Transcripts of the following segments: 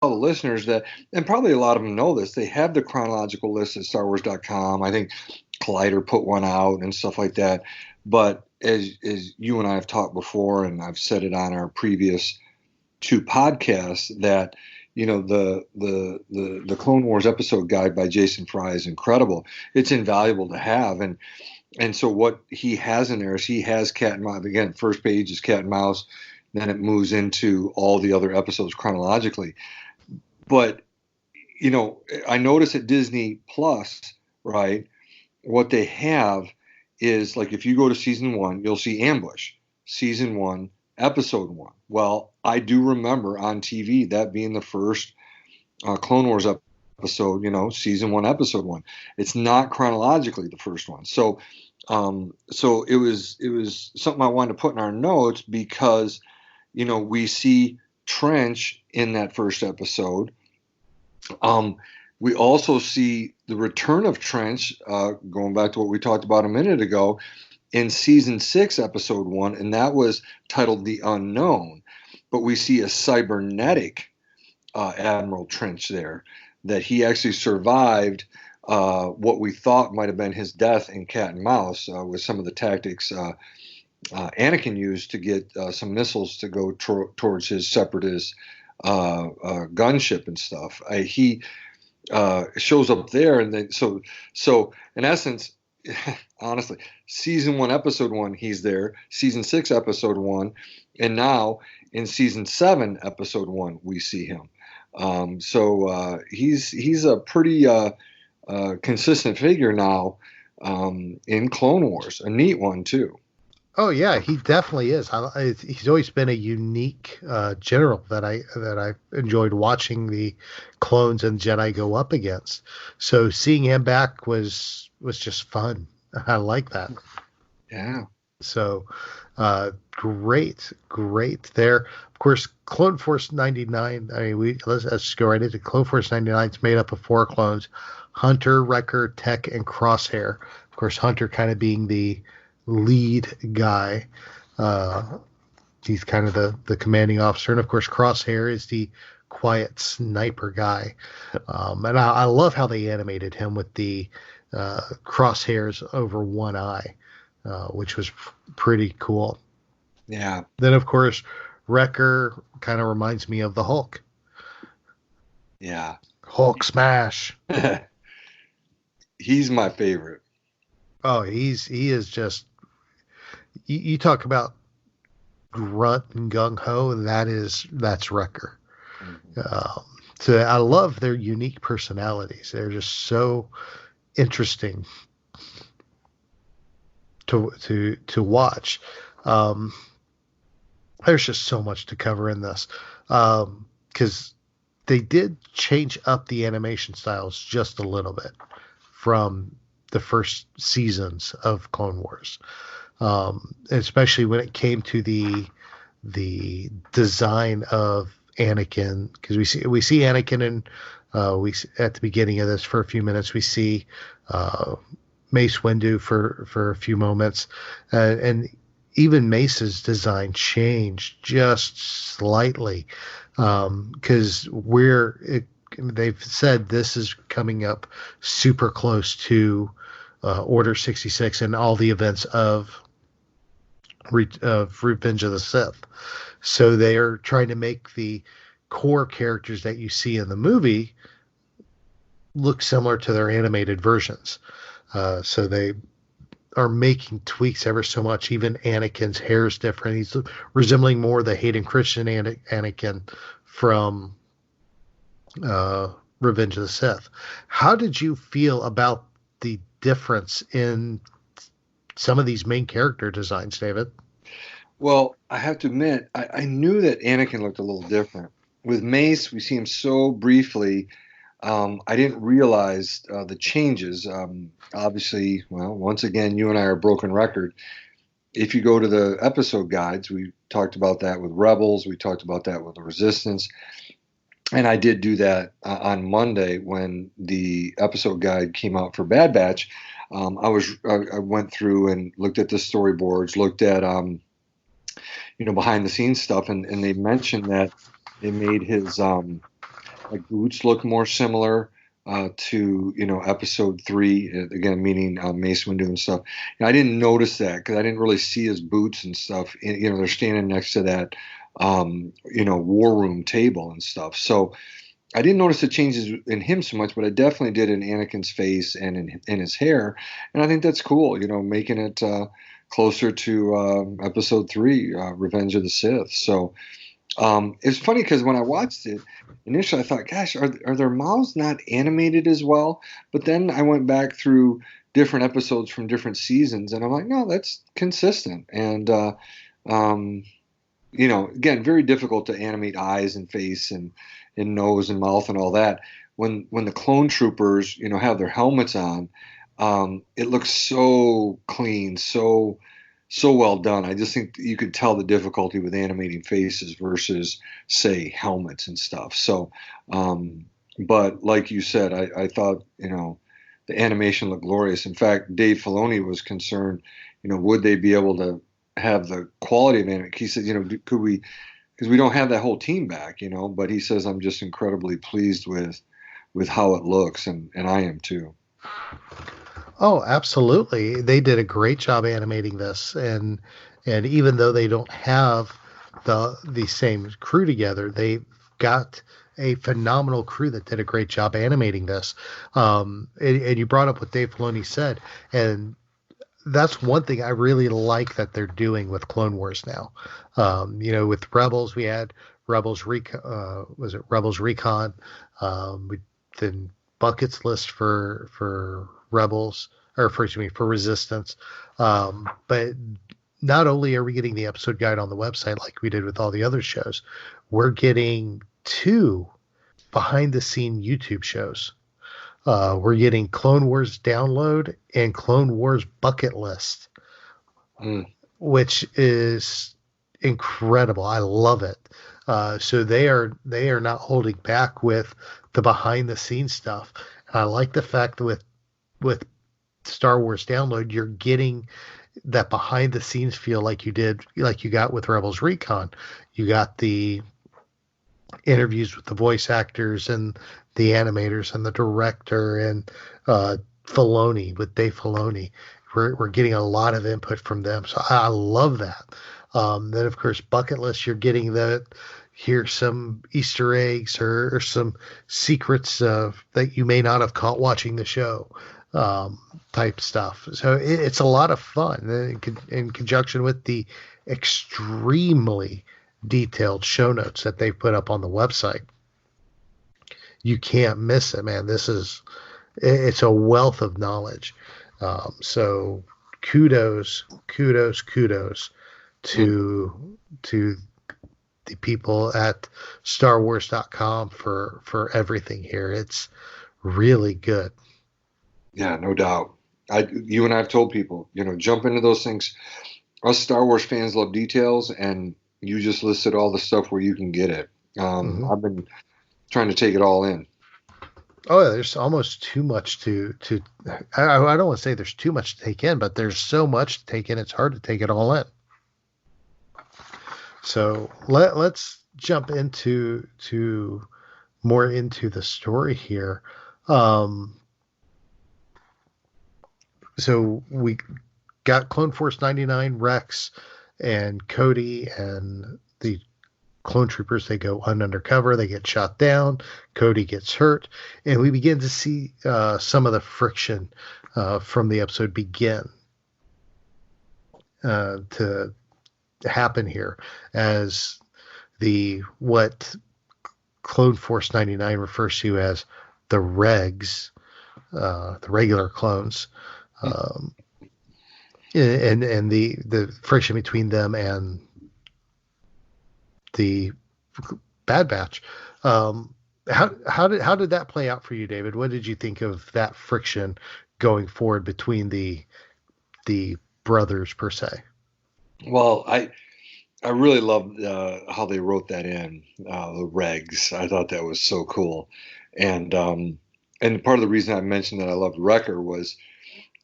the listeners that, and probably a lot of them know this, they have the chronological list at StarWars.com. I think Collider put one out and stuff like that. But as you and I have talked before, and I've said it on our previous two podcasts, that the Clone Wars episode guide by Jason Fry is incredible. It's invaluable to have, and so what he has in there is he has Cat and Mouse. Again, first page is Cat and Mouse, then it moves into all the other episodes chronologically. But I notice at Disney Plus, right, what they have is, like, if you go to season 1, you'll see Ambush, season 1, episode 1. Well, I do remember on TV that being the first Clone Wars episode, season 1, episode 1. It's not chronologically the first one. So it was something I wanted to put in our notes because, we see Trench in that first episode. We also see the return of Trench, going back to what we talked about a minute ago, in season 6, episode 1, and that was titled The Unknown. But we see a cybernetic Admiral Trench there, that he actually survived what we thought might have been his death in Cat and Mouse with some of the tactics Anakin used to get some missiles to go towards his separatist gunship and stuff. He shows up there, and then so in essence, honestly, season 1, episode 1, he's there. Season 6, episode 1, and now in season 7, episode 1, we see him. He's a pretty consistent figure now in Clone Wars. A neat one too. Oh yeah, he definitely is. He's always been a unique general that I enjoyed watching the clones and Jedi go up against. So seeing him back was just fun. I like that. Yeah. So great there. Of course, Clone Force 99. I mean, let's just go right into Clone Force 99. It's made up of 4 clones: Hunter, Wrecker, Tech, and Crosshair. Of course, Hunter kind of being the lead guy. He's kind of the commanding officer, and of course Crosshair is the quiet sniper guy. And I love how they animated him with the crosshairs over one eye, which was pretty cool. Yeah. Then of course Wrecker kind of reminds me of the Hulk. Yeah. Hulk smash. He's my favorite. Oh, he is just. You talk about grunt and gung ho, and that's Wrecker. Mm-hmm. So I love their unique personalities. They're just so interesting to watch. There's just so much to cover in this, because they did change up the animation styles just a little bit from the first seasons of Clone Wars. Especially when it came to the design of Anakin, because we see Anakin, and at the beginning of this for a few minutes we see Mace Windu for a few moments, and even Mace's design changed just slightly, because they've said this is coming up super close to Order 66 and all the events of Revenge of the Sith. So they are trying to make the core characters that you see in the movie look similar to their animated versions. So they are making tweaks ever so much. Even Anakin's hair is different. He's resembling more the Hayden Christian Anakin from Revenge of the Sith. How did you feel about the difference in some of these main character designs, David? Well, I have to admit, I knew that Anakin looked a little different. With Mace, we see him so briefly. I didn't realize the changes. Obviously, well, once again, you and I are a broken record. If you go to the episode guides, we talked about that with Rebels. We talked about that with the Resistance. And I did do that on Monday when the episode guide came out for Bad Batch. I went through and looked at the storyboards, looked at behind the scenes stuff, and they mentioned that they made his like boots look more similar to episode 3 again, meaning Mace Windu and stuff. And I didn't notice that because I didn't really see his boots and stuff. They're standing next to that war room table and stuff. So I didn't notice the changes in him so much, but I definitely did in Anakin's face and in his hair, and I think that's cool. Making it closer to Episode 3, Revenge of the Sith. So it's funny because when I watched it initially, I thought, "Gosh, are their mouths not animated as well?" But then I went back through different episodes from different seasons, and I'm like, "No, that's consistent." And again, very difficult to animate eyes and face and nose and mouth and all that. When the clone troopers, have their helmets on, it looks so clean, so well done. I just think you could tell the difficulty with animating faces versus, say, helmets and stuff. So, but like you said, I thought, the animation looked glorious. In fact, Dave Filoni was concerned, would they be able to have the quality of animation? He said, could we, because we don't have that whole team back, but he says, I'm just incredibly pleased with how it looks, and I am too. Oh, absolutely. They did a great job animating this, and even though they don't have the same crew together, they got a phenomenal crew that did a great job animating this. And you brought up what Dave Filoni said, and that's one thing I really like that they're doing with Clone Wars now. With Rebels, we had Rebels was it Rebels Recon? We then buckets list for Rebels, or for Resistance. But not only are we getting the episode guide on the website like we did with all the other shows, we're getting 2 behind the scene YouTube shows. We're getting Clone Wars download and Clone Wars bucket list, which is incredible. I love it. So they are not holding back with the behind the scenes stuff. And I like the fact that with Star Wars download, you're getting that behind the scenes feel like you got with Rebels Recon. You got the interviews with the voice actors and the animators and the director and Filoni, with Dave Filoni. We're getting a lot of input from them, so I love that. Then of course bucket list, you're getting here's some Easter eggs or some secrets that you may not have caught watching the show, type stuff. So it's a lot of fun in conjunction with the extremely detailed show notes that they put up on the website. You can't miss it, man. It's a wealth of knowledge. So kudos to the people at StarWars.com for everything here. It's really good. Yeah, no doubt. You and I have told people, jump into those things. Us Star Wars fans love details, and you just listed all the stuff where you can get it. I've been trying to take it all in. Oh, yeah, there's almost too much to I don't want to say there's too much to take in, but there's so much to take in, it's hard to take it all in. So let's jump into more into the story here. So we got Clone Force 99, Rex and Cody and the clone troopers. They go undercover, they get shot down, Cody gets hurt, and we begin to see some of the friction from the episode begin to happen here, as what Clone Force 99 refers to as the regs, the regular clones, and the friction between them and the Bad Batch. How did that play out for you, David? What did you think of that friction going forward between the brothers per se? Well, I really loved how they wrote that in, the regs. I thought that was so cool, and part of the reason I mentioned that I loved Wrecker was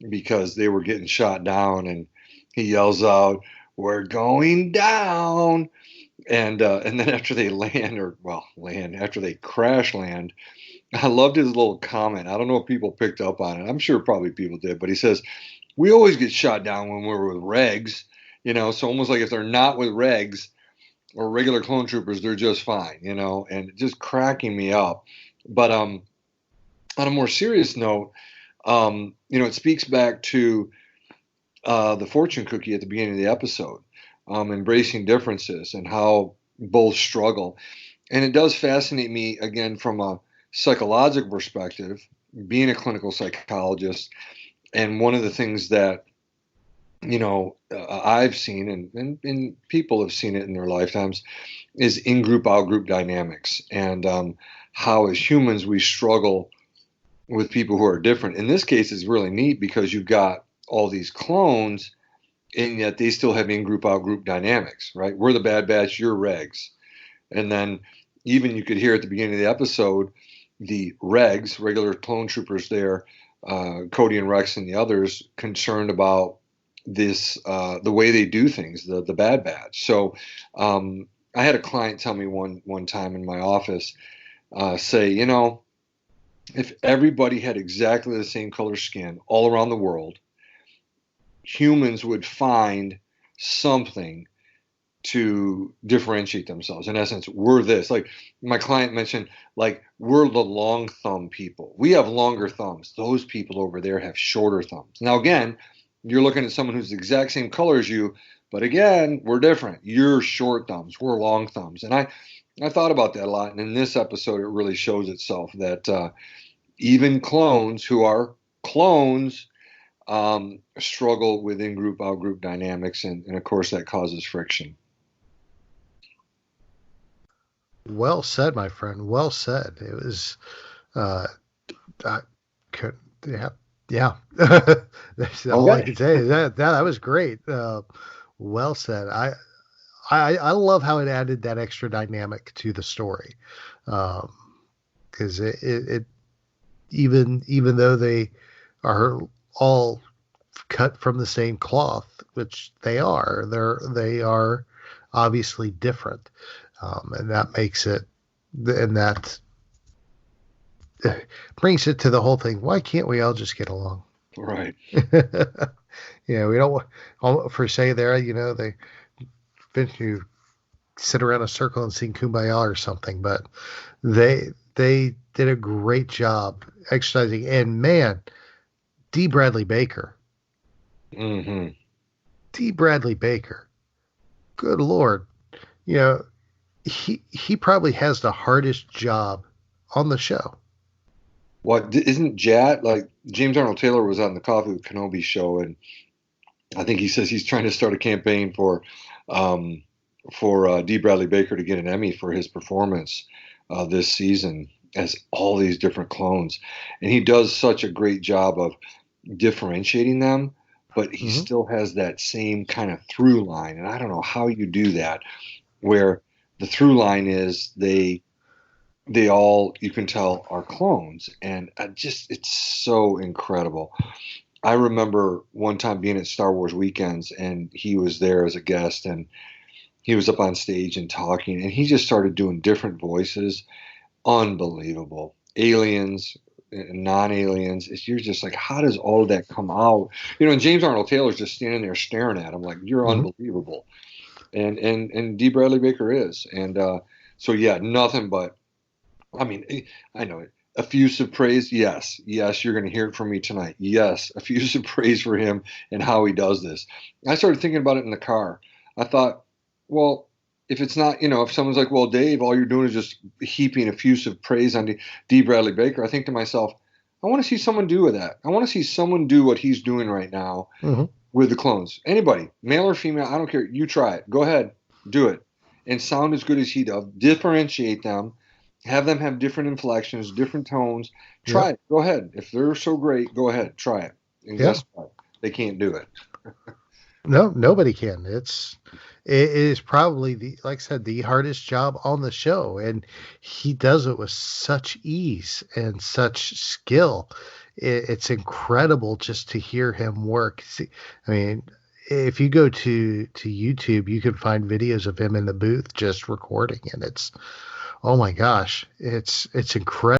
because they were getting shot down, and he yells out, "We're going down," And then after they after they crash land, I loved his little comment. I don't know if people picked up on it. I'm sure probably people did, but he says, "We always get shot down when we're with regs, so almost like if they're not with regs or regular clone troopers, they're just fine, and just cracking me up. But on a more serious note, it speaks back to the fortune cookie at the beginning of the episode, embracing differences and how both struggle. And it does fascinate me, again, from a psychological perspective, being a clinical psychologist. And one of the things that, I've seen and people have seen it in their lifetimes is in-group, out-group dynamics, and how as humans we struggle with people who are different. In this case, it's really neat because you've got all these clones, and yet they still have in-group, out-group dynamics, right? We're the Bad Batch, you're regs. And then even you could hear at the beginning of the episode, the regs, regular clone troopers there, Cody and Rex and the others, concerned about this, the way they do things, the Bad Batch. So I had a client tell me one time in my office, say, if everybody had exactly the same color skin all around the world, humans would find something to differentiate themselves. In essence, we're this. Like my client mentioned, like we're the long thumb people. We have longer thumbs. Those people over there have shorter thumbs. Now, again, you're looking at someone who's the exact same color as you, but again, we're different. You're short thumbs. We're long thumbs. And I thought about that a lot. And in this episode, it really shows itself that even clones who are clones struggle with in-group, out-group dynamics. And of course, that causes friction. Well said, my friend. Well said. It was, I could, yeah, yeah. That's all I can say. That was great. Well said. I love how it added that extra dynamic to the story, because it even though they are all cut from the same cloth, which they are obviously different, and that makes it, and that brings it to the whole thing. Why can't we all just get along? Right. We don't, for say there, they you sit around a circle and sing Kumbaya or something, but they did a great job exercising. And man, D. Bradley Baker. Mm-hmm. D. Bradley Baker. Good Lord. He probably has the hardest job on the show. What isn't Jat, like James Arnold Taylor was on the Coffee with Kenobi show, and I think he says he's trying to start a campaign for D. Bradley Baker to get an Emmy for his performance this season as all these different clones. And he does such a great job of differentiating them, but he still has that same kind of through line. And I don't know how you do that, where the through line is they all, you can tell, are clones. And it's so incredible. I remember one time being at Star Wars weekends, and he was there as a guest, and he was up on stage and talking, and he just started doing different voices. Unbelievable. Aliens, non-aliens. You're just like, how does all of that come out? And James Arnold Taylor's just standing there staring at him like, you're unbelievable. And D. Bradley Baker is. And so, yeah, nothing but, I mean, I know it. Effusive praise, yes, you're going to hear it from me tonight. Yes, effusive praise for him and how he does this. I started thinking about it in the car. I thought, well, if it's not, if someone's like, well, Dave, all you're doing is just heaping effusive praise on D. Bradley Baker, I think to myself, I want to see someone do that. I want to see someone do what he's doing right now with the clones. Anybody, male or female, I don't care. You try it. Go ahead, do it, and sound as good as he does. Differentiate them. Have them have different inflections, different tones. Try it. Go ahead. If they're so great, go ahead. Try it. And guess what? They can't do it. No, nobody can. It is probably like I said, the hardest job on the show, and he does it with such ease and such skill. It's incredible just to hear him work. See, I mean, if you go to YouTube, you can find videos of him in the booth just recording, and it's, oh my gosh, it's incredible.